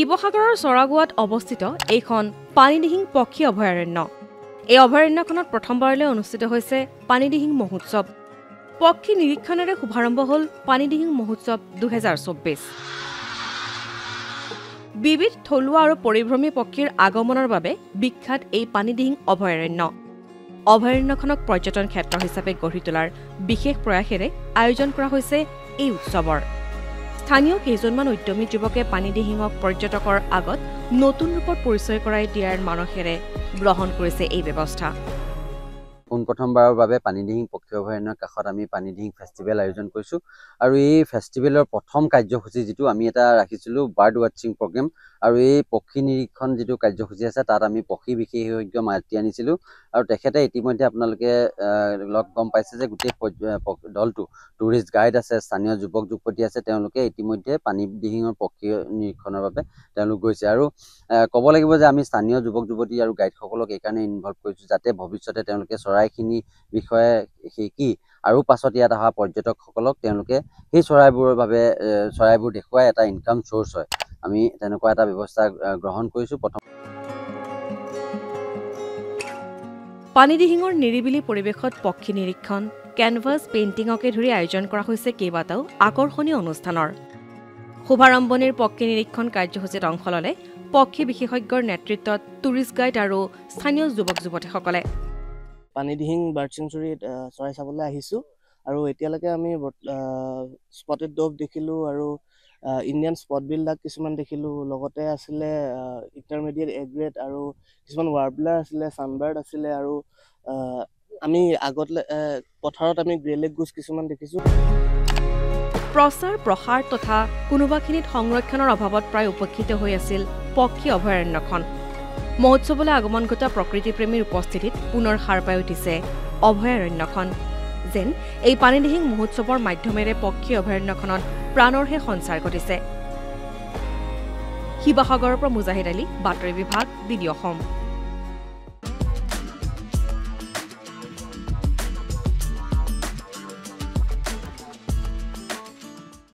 শিৱসাগৰৰ চৰাগুৱাত অৱস্থিত এইখন পানীদিহিং পক্ষী অভয়াৰণ্য। এই অভয়াৰণ্যখনত প্ৰথমবাৰলৈ অনুষ্ঠিত হৈছে পানীদিহিং মহোৎসৱ। পক্ষী নিৰীক্ষণেৰে শুভাৰম্ভ হ'ল পানীদিহিং মহোৎসৱ 2024। বিবিধ থলুৱা আৰু পৰিভ্ৰমী পক্ষীৰ আগমনৰ বাবে বিখ্যাত এই পানীদিহিং অভয়াৰণ্য। অভয়াৰণ্যখনক পৰ্যটন ক্ষেত্ৰ হিচাপে গঢ়ি তোলাৰ বিশেষ প্ৰয়াসেৰে আয়োজন কৰা হৈছে এই উৎসৱৰ। স্থানীয় কেইজনমান উদ্যমী যুৱকে পানীদিহিঙক পৰ্যটকৰ আগত নতুন ৰূপত পৰিচয় কৰাই দিয়াৰ মানসেৰে গ্ৰহণ কৰিছে এই ব্যৱস্থা। পোনপ্ৰথমবাৰৰ বাবে পানীদিহিং পক্ষী অভয়াৰণ্যৰ কাষত আমি পানীদিহিং ফেষ্টিভেল আয়োজন কৰিছোঁ আৰু এই ফেষ্টিভেলৰ প্ৰথম কাৰ্যসূচী যিটো আমি এটা ৰাখিছিলোঁ বাৰ্ড ৱাচিং প্ৰগ্ৰেম আৰু এই পক্ষী নিৰীক্ষণ যিটো কাৰ্যসূচী আছে তাত আমি পক্ষী বিশেষজ্ঞ মাতি আনিছিলোঁ আৰু তেখেতে ইতিমধ্যে আপোনালোকে গম পাইছে যে গোটেই দলটো টুৰিষ্ট গাইড আছে, স্থানীয় যুৱক যুৱতী আছে, তেওঁলোকে ইতিমধ্যে পানীদিহিঙৰ পক্ষী নিৰীক্ষণৰ বাবে তেওঁলোক গৈছে আৰু ক'ব লাগিব যে আমি স্থানীয় যুৱক যুৱতী আৰু গাইডসকলক এইকাৰণে ইনভলভ কৰিছোঁ যাতে ভৱিষ্যতে তেওঁলোকে চৰাইখিনি বিষয়ে শিকি আৰু পাছত ইয়াত অহা পৰ্যটকসকলক তেওঁলোকে সেই চৰাইবোৰৰ বাবে চৰাইবোৰ দেখুৱাই এটা ইনকাম চ'ৰ্চ হয়। আমি তেনেকুৱা এটা ব্যৱস্থা গ্ৰহণ কৰিছোঁ। প্ৰথম পানীদিহিঙৰ নিৰিবিলি পৰিৱেশত পক্ষী নিৰীক্ষণ, কেনভাছ পেইণ্টিঙকে ধৰি আয়োজন কৰা হৈছে কেইবাটাও আকৰ্ষণীয় অনুষ্ঠানৰ। শুভাৰম্ভণিৰ পক্ষী নিৰীক্ষণ কাৰ্যসূচীত অংশ ল'লে পক্ষী বিশেষজ্ঞৰ নেতৃত্বত টুৰিষ্ট গাইড আৰু স্থানীয় যুৱক যুৱতীসকলে। পানীদিহিং বাৰ্ড চেঞ্চুৰীত চৰাই চাবলৈ আহিছোঁ আৰু এতিয়ালৈকে আমি স্পটেড ডভ দেখিলোঁ আৰু ইণ্ডিয়ান স্পটবিলাক কিছুমান দেখিলোঁ। লগতে আছিলে ইণ্টাৰমিডিয়েট এগ্ৰেড আৰু কিছুমান ৱাৰ্বলাৰ আছিলে, ছানবাৰ্ড আছিলে আৰু আমি আগত পথাৰত আমি গ্ৰেলেগ গুজ কিছুমান দেখিছোঁ। প্ৰচাৰ প্ৰসাৰ তথা কোনোবাখিনিত সংৰক্ষণৰ অভাৱত প্ৰায় উপেক্ষিত হৈ আছিল পক্ষী অভয়াৰণ্যখন। মহোৎসৱলৈ আগমন ঘটা প্ৰকৃতিপ্ৰেমীৰ উপস্থিতিত পুনৰ সাৰ পাই উঠিছে অভয়াৰণ্যখন। যেন এই পানীদিহিং মহোৎসৱৰ মাধ্যমেৰে পক্ষী অভয়াৰণ্যখনত প্ৰাণৰহে সঞ্চাৰ ঘটিছে। শিৱসাগৰৰ পৰা মুজাহিদ আলী, বাতৰি বিভাগ, DD অসম।